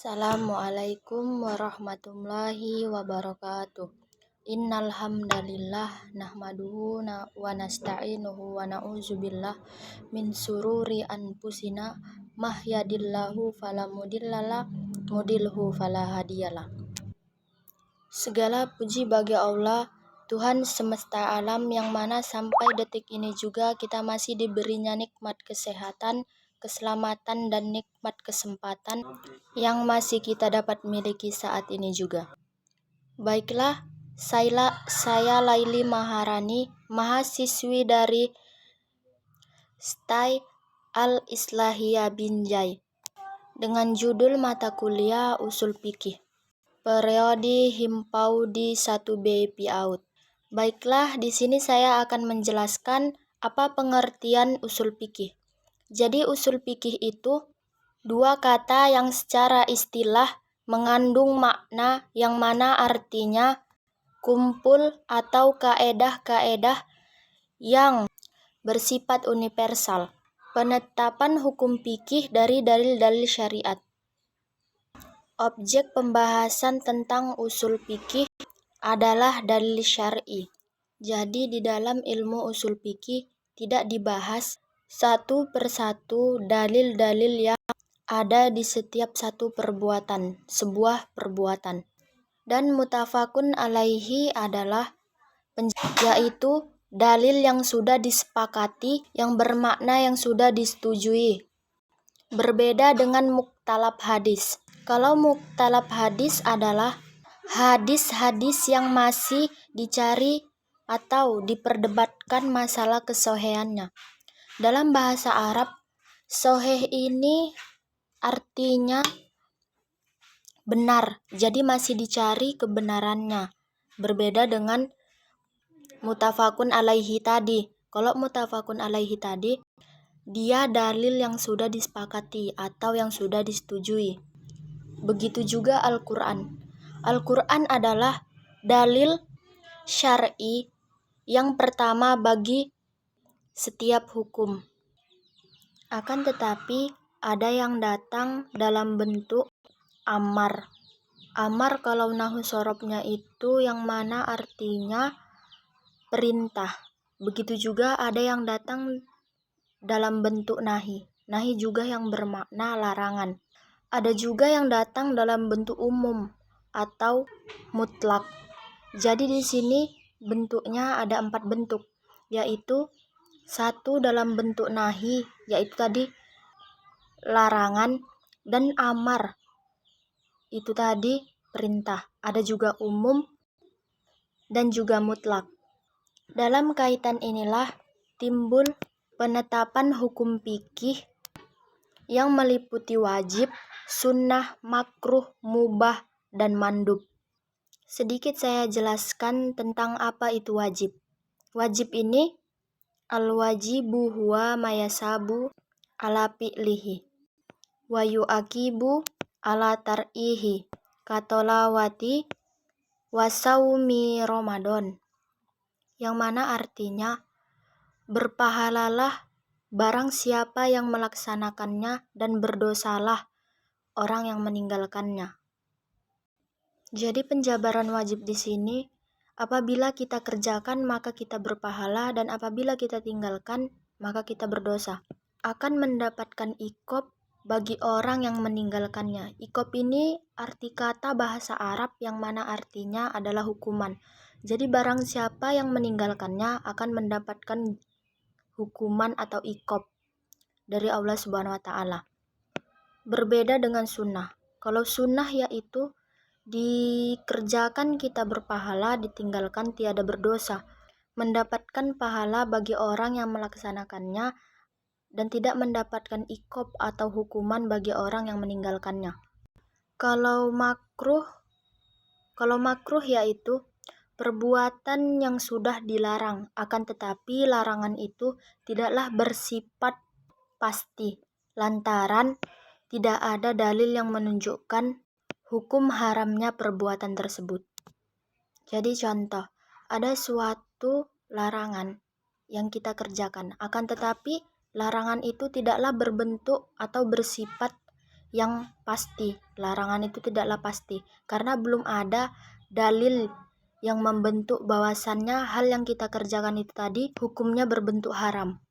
Assalamualaikum warahmatullahi wabarakatuh. Innal hamdalillah nahmaduhu wa nasta'inuhu wa na'udzubillah min sururi anfusina mahyadillahu fala mudilhu fala hadiyalah. Segala puji bagi Allah, Tuhan semesta alam yang mana sampai detik ini juga kita masih diberinya nikmat kesehatan, keselamatan dan nikmat kesempatan yang masih kita dapat miliki saat ini juga. Baiklah, saya Laili Maharani, mahasiswi dari STAI Al-Islahiyah Binjai dengan judul mata kuliah Usul Fikih periode Himpaudi 1B PIAUD. Baiklah, di sini saya akan menjelaskan apa pengertian usul fikih. Jadi usul fikih itu dua kata yang secara istilah mengandung makna yang mana artinya kumpul atau kaedah-kaedah yang bersifat universal, penetapan hukum fikih dari dalil-dalil syariat. Objek pembahasan tentang usul fikih adalah dalil syar'i. Jadi di dalam ilmu usul fikih tidak dibahas satu persatu dalil-dalil yang ada di setiap satu perbuatan, sebuah perbuatan. Dan mutafakun alaihi adalah yaitu dalil yang sudah disepakati, yang bermakna yang sudah disetujui. Berbeda dengan muktalab hadis. Kalau muktalab hadis adalah hadis-hadis yang masih dicari atau diperdebatkan masalah kesohihannya. Dalam bahasa Arab, sohih ini artinya benar, jadi masih dicari kebenarannya. Berbeda dengan mutafakun alaihi tadi. Kalau mutafakun alaihi tadi, dia dalil yang sudah disepakati atau yang sudah disetujui. Begitu juga Al-Quran. Al-Quran adalah dalil syar'i yang pertama bagi setiap hukum. Akan tetapi ada yang datang dalam bentuk amar. Amar kalau nahu sorobnya itu yang mana artinya perintah. Begitu juga ada yang datang dalam bentuk nahi. Nahi juga yang bermakna larangan. Ada juga yang datang dalam bentuk umum atau mutlak. Jadi di sini bentuknya ada 4 bentuk, yaitu 1 dalam bentuk nahi, yaitu tadi larangan, dan amar, itu tadi perintah. Ada juga umum dan juga mutlak. Dalam kaitan inilah timbul penetapan hukum fikih yang meliputi wajib, sunnah, makruh, mubah, dan mandub. Sedikit saya jelaskan tentang apa itu wajib. Wajib ini al-wajibu huwa mayasabu ala fi'lihi wa yu'akibu ala tar'ihi katolawati wa saumi Ramadan, yang mana artinya berpahalalah barang siapa yang melaksanakannya dan berdosalah orang yang meninggalkannya. Jadi penjabaran wajib di sini, apabila kita kerjakan maka kita berpahala, dan apabila kita tinggalkan maka kita berdosa. Akan mendapatkan iqab bagi orang yang meninggalkannya. Iqab ini arti kata bahasa Arab yang mana artinya adalah hukuman. Jadi barang siapa yang meninggalkannya akan mendapatkan hukuman atau iqab dari Allah Subhanahu wa taala. Berbeda dengan sunnah. Kalau sunnah yaitu dikerjakan kita berpahala, ditinggalkan tiada berdosa. Mendapatkan pahala bagi orang yang melaksanakannya dan tidak mendapatkan iqab atau hukuman bagi orang yang meninggalkannya. Kalau makruh yaitu perbuatan yang sudah dilarang, akan tetapi larangan itu tidaklah bersifat pasti, lantaran tidak ada dalil yang menunjukkan hukum haramnya perbuatan tersebut. Jadi contoh, ada suatu larangan yang kita kerjakan, akan tetapi larangan itu tidaklah berbentuk atau bersifat yang pasti. Larangan itu tidaklah pasti karena belum ada dalil yang membentuk bahwasannya hal yang kita kerjakan itu tadi hukumnya berbentuk haram.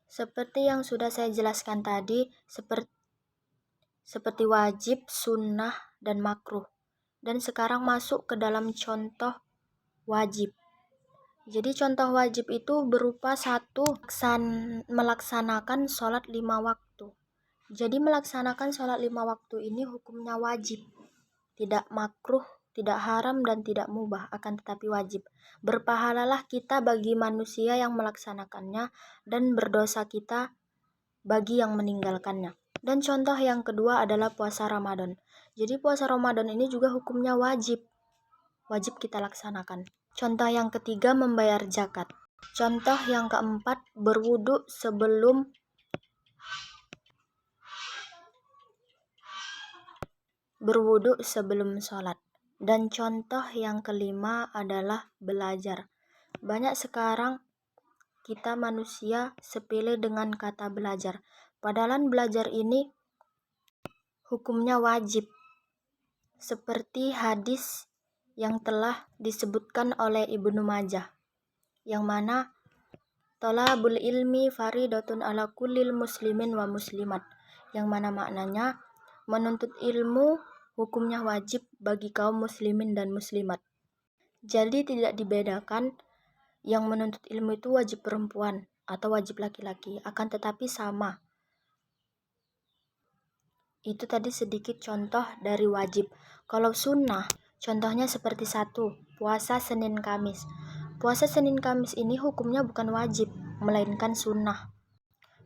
Seperti yang sudah saya jelaskan tadi, seperti wajib, sunnah, dan makruh. Dan sekarang masuk ke dalam contoh wajib. Jadi contoh wajib itu berupa satu, melaksanakan sholat 5 waktu. Jadi melaksanakan sholat 5 waktu ini hukumnya wajib. Tidak makruh, tidak haram, dan tidak mubah, akan tetapi wajib. Berpahalalah kita bagi manusia yang melaksanakannya dan berdosa kita bagi yang meninggalkannya. Dan contoh yang kedua adalah puasa Ramadan. Jadi puasa Ramadan ini juga hukumnya wajib. Wajib kita laksanakan. Contoh yang ketiga, membayar zakat. Contoh yang keempat, berwudu sebelum sholat. Dan contoh yang kelima adalah belajar. Banyak sekarang kita manusia sepele dengan kata belajar. Padahal belajar ini hukumnya wajib. Seperti hadis yang telah disebutkan oleh Ibnu Majah, yang mana thalabul ilmi faridatun ala kullil muslimin wa muslimat, yang mana maknanya menuntut ilmu hukumnya wajib bagi kaum muslimin dan muslimat. Jadi tidak dibedakan yang menuntut ilmu itu wajib perempuan atau wajib laki-laki, akan tetapi sama. Itu tadi sedikit contoh dari wajib. Kalau sunnah, contohnya seperti satu, puasa Senin Kamis. Puasa Senin Kamis ini hukumnya bukan wajib, melainkan sunnah.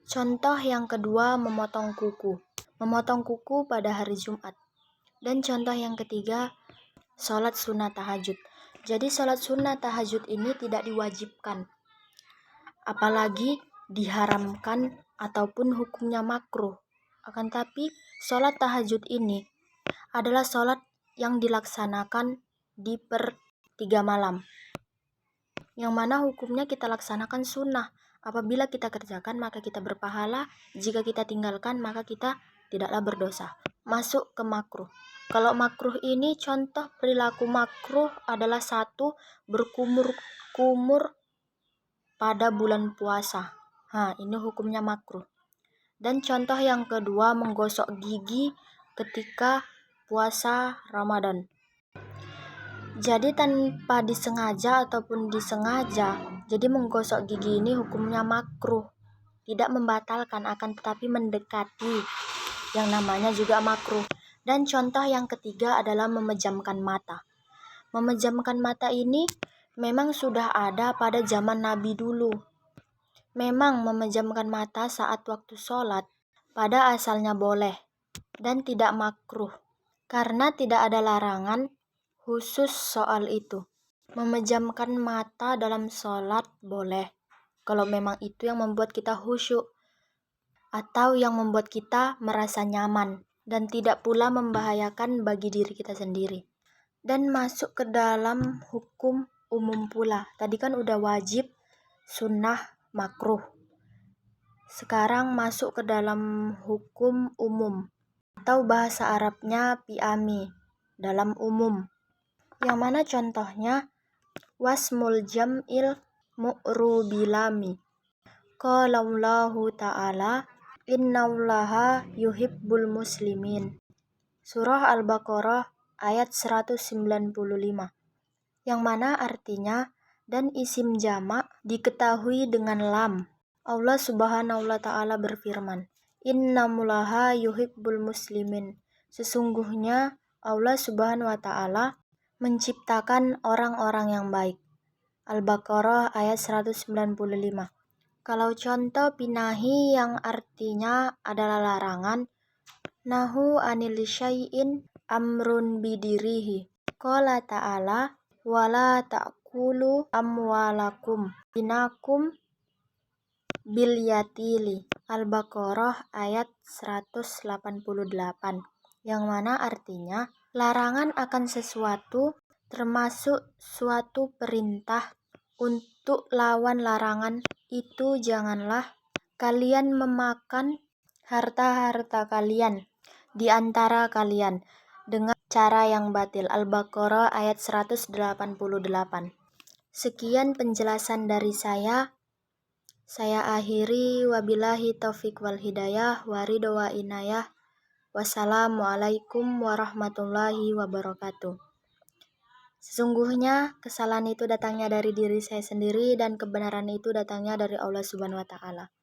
Contoh yang kedua, memotong kuku. Memotong kuku pada hari Jumat. Dan contoh yang ketiga, sholat sunnah tahajud. Jadi sholat sunnah tahajud ini tidak diwajibkan, apalagi diharamkan ataupun hukumnya makruh. Akan tapi sholat tahajud ini adalah sholat yang dilaksanakan di per 3 malam, yang mana hukumnya kita laksanakan sunnah. Apabila kita kerjakan maka kita berpahala, jika kita tinggalkan maka kita tidaklah berdosa. Masuk ke makruh. Kalau makruh ini, contoh perilaku makruh adalah satu, berkumur-kumur pada bulan puasa. Ini hukumnya makruh. Dan contoh yang kedua, menggosok gigi ketika puasa Ramadan. Jadi tanpa disengaja ataupun disengaja, jadi menggosok gigi ini hukumnya makruh. Tidak membatalkan, akan tetapi mendekati yang namanya juga makruh. Dan contoh yang ketiga adalah memejamkan mata. Memejamkan mata ini memang sudah ada pada zaman Nabi dulu. Memang memejamkan mata saat waktu sholat pada asalnya boleh dan tidak makruh, karena tidak ada larangan khusus soal itu. Memejamkan mata dalam sholat boleh, kalau memang itu yang membuat kita khusyuk atau yang membuat kita merasa nyaman dan tidak pula membahayakan bagi diri kita sendiri. Dan masuk ke dalam hukum umum pula. Tadi kan udah wajib, sunnah, makruh. Sekarang masuk ke dalam hukum umum atau bahasa Arabnya pi'ami, dalam umum. Yang mana contohnya wasmul jam'il mu'rubilami. Qala Allahu ta'ala innallaha yuhibbul muslimin. Surah Al-Baqarah ayat 195. Yang mana artinya dan isim jamak diketahui dengan lam. Allah Subhanahu wa ta'ala berfirman, innallaha yuhibbul muslimin. Sesungguhnya Allah Subhanahu wa ta'ala menciptakan orang-orang yang baik. Al-Baqarah ayat 195. Kalau contoh pinahi yang artinya adalah larangan, nahu anil syai'in amrun bidirihi. Qala ta'ala wala ta'kulu amwalakum binakum bil yatili. Al-Baqarah ayat 188, yang mana artinya larangan akan sesuatu termasuk suatu perintah. Untuk lawan larangan itu janganlah kalian memakan harta-harta kalian di antara kalian dengan cara yang batil. Al-Baqarah ayat 188. Sekian penjelasan dari saya. Saya akhiri, wabillahi taufik wal hidayah, waridho wa inayah. Wassalamualaikum warahmatullahi wabarakatuh. Sesungguhnya kesalahan itu datangnya dari diri saya sendiri dan kebenaran itu datangnya dari Allah Subhanahu wa taala.